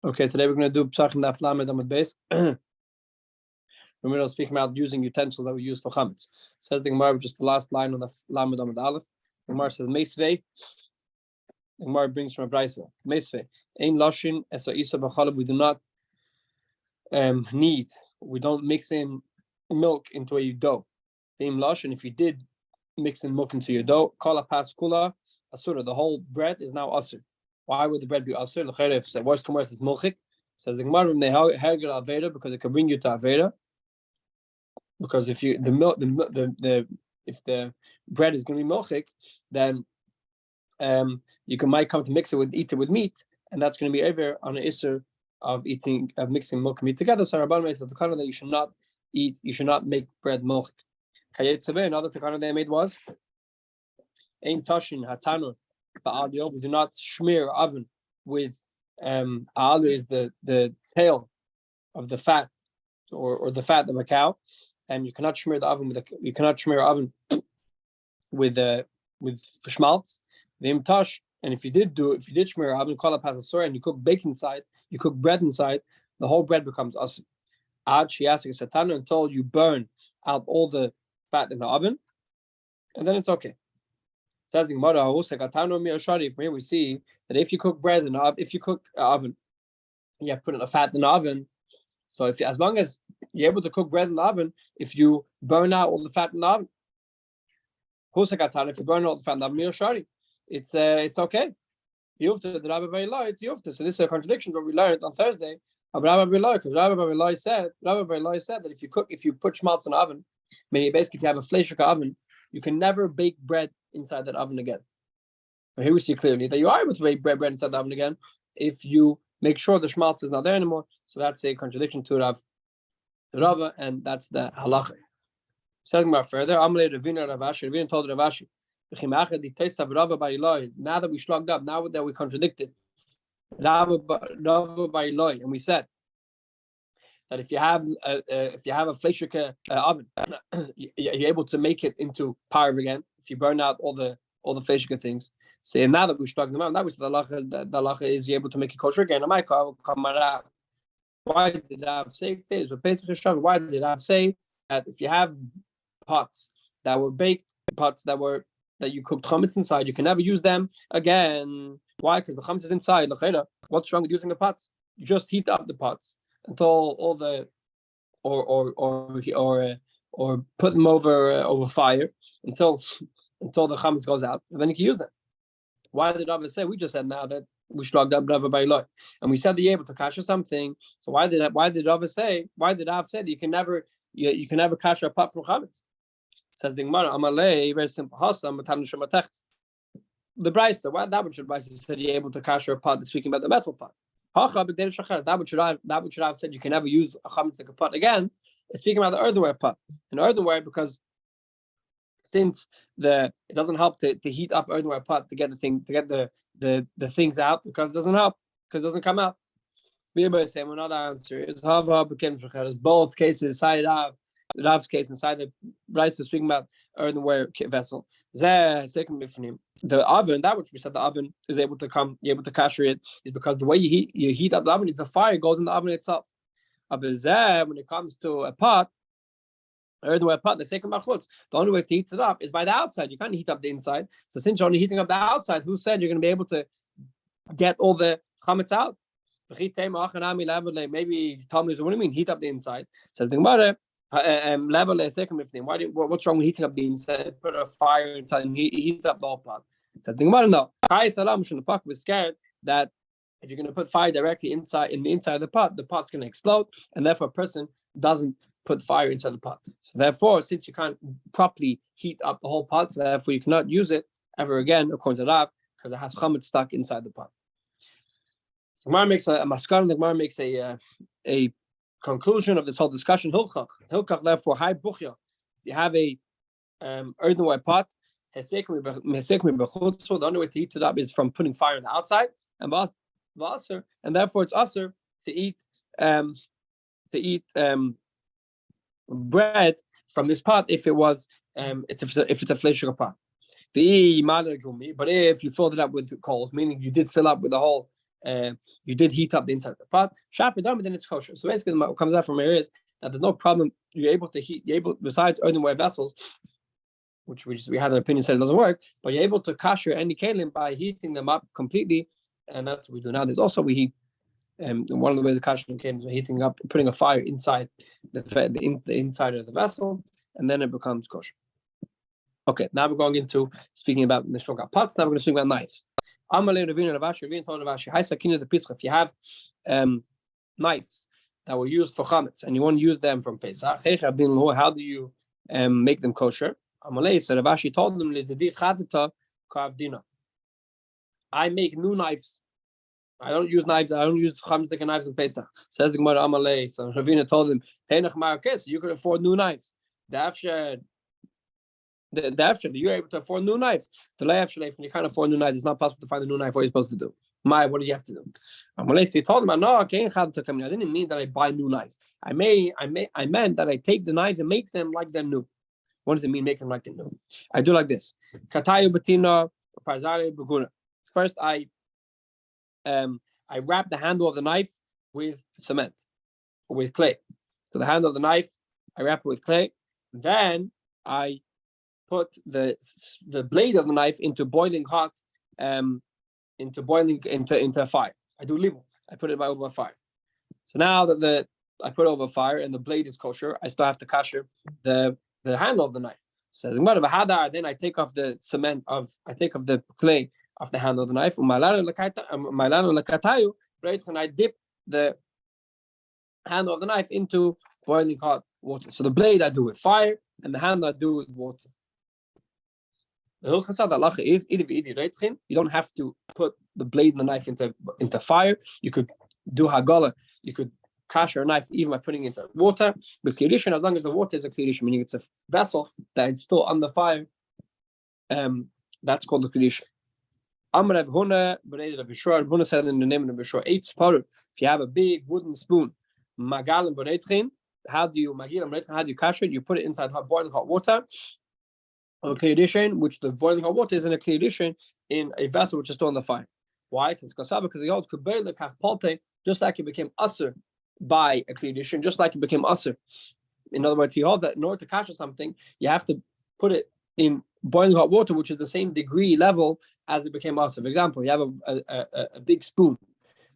Okay, today we're going to do Pesachim Daf Lamed Amud Beis. We're speaking about using utensils that we use for chametz. Says the Gemara, just the last line on the Lamed Amud Aleph. The Gemara says Meisvei. The Gemara brings from a brayso. Meisvei. Ein lashin esa isa b'chalav. We do not we don't mix in milk into a dough. Ein lashin. If you did mix in milk into your dough, kala pas kula asura. The whole bread is now asur. Why would the bread be asur? If it's worse come worse, it's milchik. Says the Gemara, because it can bring you to aveda. Because if you if the bread is going to be milchik, then might come to eat it with meat, and that's going to be over on an isser of mixing milk and meat together. So Rabbi made the takana that you should not make bread milchik. Another takana they made was ein tashin hatanur. We do not smear oven with al is the tail of the fat or the fat of a cow, and you cannot smear the oven with schmaltz. The imtash, and if you did smear oven, call up hasasor, and you cook bread inside, the whole bread becomes asim. Ad shiasik satana until you burn out all the fat in the oven, and then it's okay. Says the Gemara, from here we see that if you cook bread in the oven, if you cook oven, you have to put a fat in the oven. So as long as you're able to cook bread in the oven, if you burn out all the fat in the oven, if you burn all the fat in the oven, it's okay. So this is a contradiction to what we learned on Thursday. Because Rabbi said that if you put schmaltz in the oven, meaning basically if you have a fleishika oven, you can never bake bread inside that oven again. But here we see clearly that you are able to bake bread inside the oven again if you make sure the schmaltz is not there anymore. So that's a contradiction to Rava, and that's the halacha. Saying about further, Ravina told Ravashi, now that we slugged up, now that we contradicted Rava by Eloi, and we said that if you have a fleishika oven, you're able to make it into parv again if you burn out all the fleishika things. So now that we struck them out, now we said the halacha is you're able to make it kosher again. Why did I say this? Why did I say that if you have pots that were baked, pots that you cooked chametz inside, you can never use them again? Why? Because the chametz is inside. What's wrong with using the pots? You just heat up the pots until all the or put them over fire until the chametz goes out, and then you can use them. Why did Rabbi say? We just said now that we shlogged up Rabbi by Eloi, and we said that you're able to kasher something. So why did Rabbi say? Why did Rav say that you can never kasher a pot from chametz? Says the Gemara, Amalei, very simple. Hasam, the Brisa. Why that would Brisa said you're able to kasher a pot? Speaking about the metal pot. That would should have said you can never use a chametz like a pot again. It's speaking about the earthenware pot. An earthenware, because since it doesn't help to heat up earthenware pot to get the things out, because it doesn't help, because it doesn't come out. Another answer is both cases side of Rav's case inside the Brisa speaking about earthenware vessel. The oven, that which we said the oven is able to you're able to kasher it, is because the way you heat up the oven, the fire goes in the oven itself. When it comes to a pot, earthenware pot, the only way to heat it up is by the outside. You can't heat up the inside. So since you're only heating up the outside, who said you're going to be able to get all the chametz out? Maybe tell me, what do you mean heat up the inside? Says the Gemara, what's wrong with heating up the inside? Put a fire inside and heat up the whole pot. Says the Gemara, no. The pot was scared that if you're going to put fire directly in the inside of the pot's going to explode, and therefore a person doesn't put fire inside the pot. So therefore, since you can't properly heat up the whole pot, so therefore you cannot use it ever again, according to Rav, because it has chametz stuck inside the pot. So Gemara makes a maskar, the Gemara makes a conclusion of this whole discussion. Hilchach, therefore, high buchya. You have a earthenware pot. The only way to heat it up is from putting fire on the outside, and vaser, and therefore it's aser to eat bread from this pot if it was if it's a fleishika pot. But if you filled it up with coals, meaning you did fill up with the whole you did heat up the inside of the pot. Shapidam, then it's kosher. So basically, what comes out from here is that there's no problem. You're able to heat. You're able, besides earthenware vessels, which we had an opinion said it doesn't work, but you're able to kasher any kelim by heating them up completely, and that's what we do now. There's also we heat. One of the ways of kashering kelim is heating up, putting a fire inside the inside of the vessel, and then it becomes kosher. Okay, now we're going into speaking about the spoke about pots. Now we're going to speak about knives. If you have knives that were used for chametz and you want to use them from Pesach, how do you make them kosher? So Rabbi told them, I make new knives. I don't use knives. I don't use chametz knives in Pesach. Says the Gemara Amalei. So Ravina told him, so you could afford new knives. You're able to afford new knives. When you can't afford new knives, it's not possible to find a new knife. What are you supposed to do? What do you have to do? He told him, no, I didn't mean that I buy new knives. I meant that I take the knives and make them like them new. What does it mean, make them like them new? I do like this. First, I wrap the handle of the knife with cement, or with clay. So the handle of the knife, I wrap it with clay. Then I put the blade of the knife into boiling hot, into a fire. I do libel. I put it over a fire. So now that I put it over a fire and the blade is kosher, I still have to kasher the handle of the knife. So then I take off the the clay off the handle of the knife. And I dip the handle of the knife into boiling hot water. So the blade I do with fire and the handle I do with water. The halacha is you don't have to put the blade and the knife into fire. You could do hagala. You could kasher a knife even by putting it into water. But klirishin, as long as the water is a klirishin, meaning it's a vessel that is still on the fire, that's called the klirishin. Amar Huna, Huna said in the name of the Bishor, 8 sparu. If you have a big wooden spoon, magalim b'neitchin, how do you kasher it? You put it inside boiling hot water. Or klirishin, which the boiling hot water is in a klirishin in a vessel which is still on the fire. Why? Because he holds just like it became usher by a klirishin, just like it became usher. In other words, he holds that in order to kasher something, you have to put it in boiling hot water, which is the same degree level as it became usher. For example, you have a big spoon.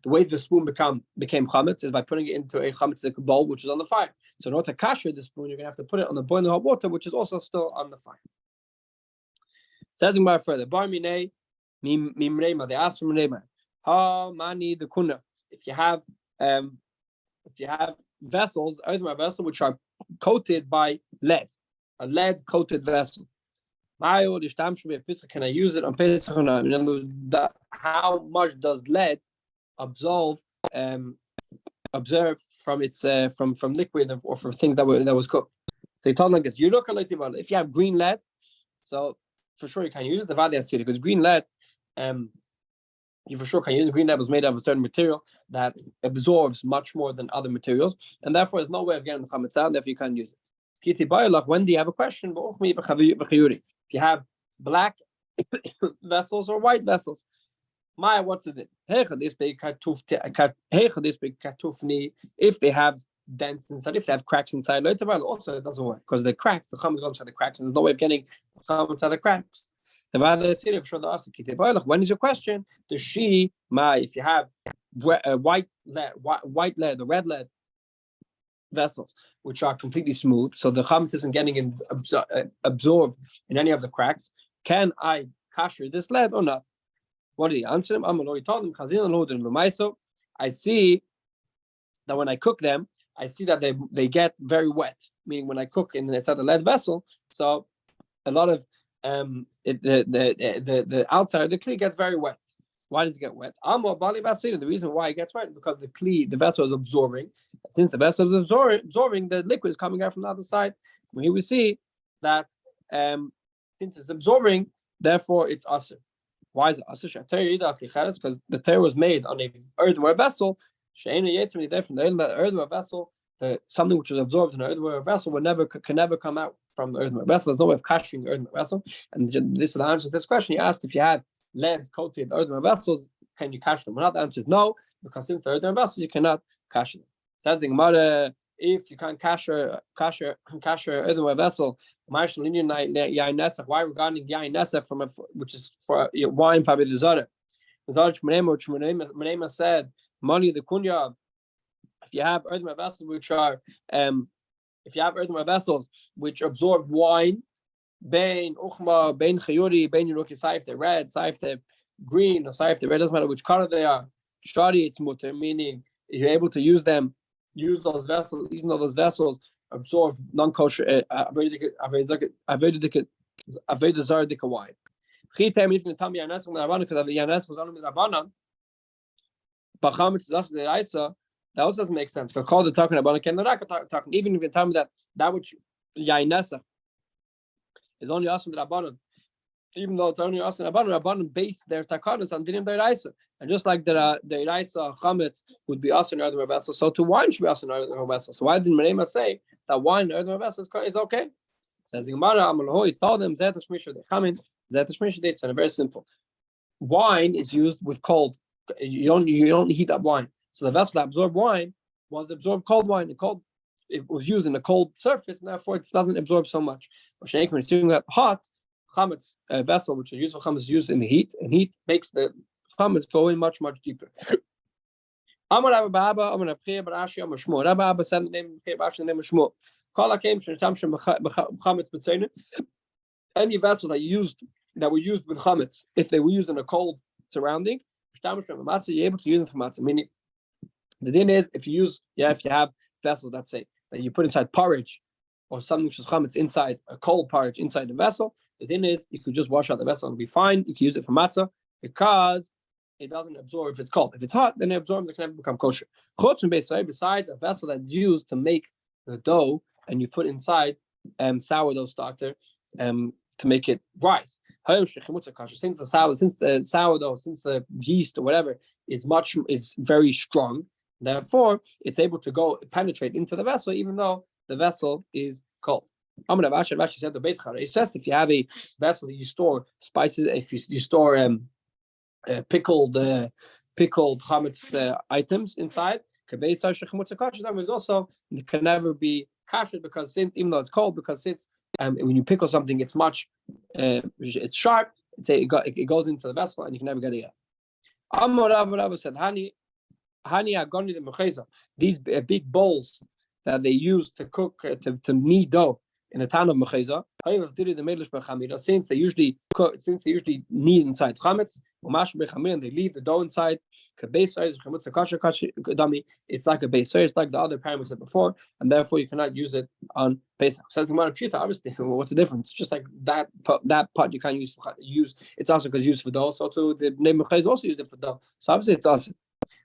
The way the spoon became chametz is by putting it into a chametz bowl, which is on the fire. So in order to kasher the spoon, you're going to have to put it on the boiling hot water, which is also still on the fire. Says about further, bar minei mimreima. They asked from Reima, how many the kuna? If you have vessels, earthenware vessels which are coated by lead, a lead coated vessel. Can I use it on Pesach or not? How much does lead observe from its from liquid or from things that was cooked? So he told him like this: you look at if you have green lead, so for sure you can use it. The Vadi Asiri, because green lead, you for sure can use it. Green lead was made of a certain material that absorbs much more than other materials, and therefore there's no way of getting the chametz out. Therefore, you can't use it. When do you have a question? If you have black vessels or white vessels, what's it? If they have dents inside, if they have cracks inside, also it doesn't work because the cracks, the chametz goes inside the cracks, and there's no way of getting the chametz inside the cracks. When is your question? If you have white lead or red lead vessels which are completely smooth, so the chametz isn't getting absorbed in any of the cracks, can I kasher this lead or not? What did he answer him? He told him, I see that when I cook them, I see that they get very wet. Meaning when I cook inside a lead vessel, so a lot of the outside of the kli gets very wet. Why does it get wet? The reason why it gets wet is because the vessel is absorbing. Since the vessel is absorbing, the liquid is coming out from the other side. From here we see that since it's absorbing, therefore it's usher. Why is it usher? Because the Torah was made on an earthenware vessel. Earthenware vessel, something which is absorbed in an earthenware vessel can never come out from the earthenware vessel. There's no way of kashering the earthenware vessel. And this is the answer to this question. He asked if you had lead coated earthenware vessels, can you cash them? Well, the answer is no, because since they're earthen vessels, you cannot cash them. Says the Gemara, if you can't cash a earthenware vessel, why regarding yain nesach from which is for wine for the zara? The Menema said, money the kunya. If you have earthenware vessels which absorb wine, bein uchma, bein chayuri, bein yeruki, saif the red, saif the green, or saif the red, doesn't matter which color they are. Shari it's mutter, meaning if you're able to use those vessels, even though those vessels absorb non-kosher, avoided zardika wine. Chitem even tell me yanes from the rabbanon because the yanes was only the rabbanon. Bachamitz is also the Isa. That also doesn't make sense. Because called the talking about can the talking even if you tell me that which yainesa is only awesome the rabbanon. Even though it's only awesome the rabbanon base their takanos on dinim deiraisa. And just like the deiraisa chametz would be awesome in other vessels, so to wine should be awesome in other vessels. So why didn't Menema say that wine in other vessels is okay? Says the Gemara, Amalhoi told them zeta shmisha de chamin zeta shmisha de. It's very simple. Wine is used with cold. You don't heat up wine. So the vessel that absorbed wine was absorbed cold wine. It was used in a cold surface, and therefore it doesn't absorb so much. But when it's doing that hot, chametz vessel, which is used for chametz, is used in the heat, and heat makes the chametz go in much deeper. Amar Rabbi Abba, Amar Rabbi Barashi, Amar Shmuel. Rabbi Abba said the name of Barashi, the name of Shmuel. Kala came from chametz b'tzeinu. Any vessel that were used with chametz, if they were used in a cold surrounding, you're able to use it for matzah. Meaning, the thing is, if you have vessels, let's say, that you put inside porridge or something which is chametz inside a cold porridge inside the vessel, the thing is, you could just wash out the vessel and it'll be fine. You can use it for matzah because it doesn't absorb if it's cold. If it's hot, then it absorbs, it can never become kosher. Besides a vessel that's used to make the dough and you put inside sourdough starter to make it rise. Since the sourdough, since the yeast or whatever is very strong, therefore it's able to penetrate into the vessel even though the vessel is cold. Rashi said the base. It says if you have a vessel that you store spices, if you store pickled chametz items inside, that was also it can never be kasher because even though it's cold, because when you pickle something, it's it's sharp. It goes into the vessel and you can never get it out. Amor said, these big bowls that they use to cook to knead dough in the town of Mecheza, since they usually knead inside chametz, and they leave the dough inside. It's like a base, it's like the other parameters said before, and therefore you cannot use it on Pesach. So obviously, what's the difference? It's just like that pot you can't use. It's also because used for dough. So too, the name of also used it for dough. So obviously, it's awesome.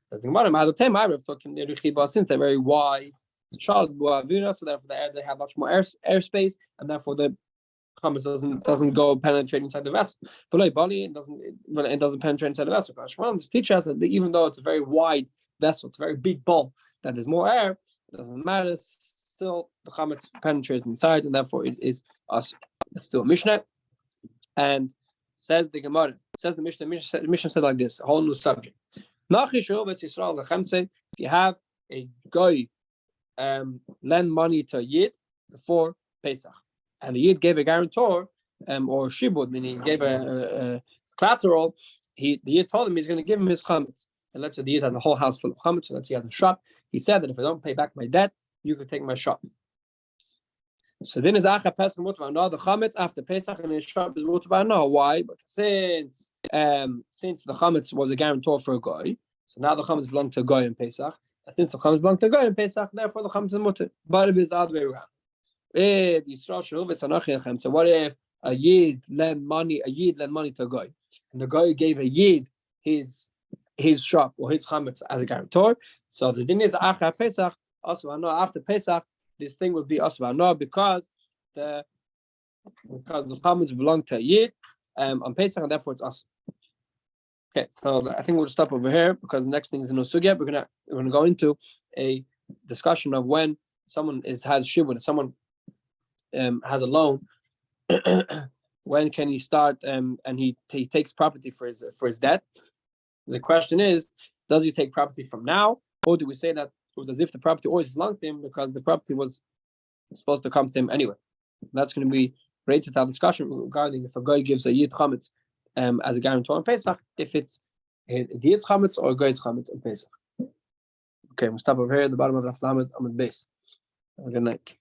Since they're very wide, so therefore they have much more airspace, and therefore the chametz doesn't go penetrate inside the vessel. It doesn't penetrate inside the vessel. This teaches us that even though it's a very wide vessel, it's a very big bowl that there's more air, it doesn't matter. Still, the chametz penetrates inside, and therefore it is us. It's still a Mishnah, and says the Gemara. Says the Mishnah. Mishnah said like this: a whole new subject. If you have a guy lend money to a yid before Pesach, and the yid gave a guarantor or shibud, meaning he gave a collateral, the yid told him he's going to give him his chametz. And let's say the yid has a whole house full of chametz, so let's say he has a shop. He said that if I don't pay back my debt, you can take my shop. So then is Acha Pesach Mutbar. No, the chametz after Pesach and his shop is Mutbar. No, why? But since the chametz was a guarantor for a guy, so now the chametz belonged to a guy in Pesach. And since the chametz belonged to a guy in Pesach, therefore the chametz is mutter. But if it's the other way around, so what if a yid lend money to a guy, and the guy gave a yid his shop or his chametz as a guarantor? So the thing is Acha Pesach also after Pesach. This thing would be asva because the chametz belong to a yid on Pesach, and therefore it's us. Okay, so I think we'll stop over here because the next thing is in Osugya. We're gonna go into a discussion of when someone has shibud, someone has a loan. When can he start and he takes property for his debt? The question is, does he take property from now, or do we say that it was as if the property always belonged to him because the property was supposed to come to him anyway? That's going to be related to our discussion regarding if a guy gives a yid chametz as a guarantor on Pesach, if it's the yid's chametz or a guy's chametz on Pesach. Okay, we'll stop over here at the bottom of the Lamed Amud Beis. Have a good night.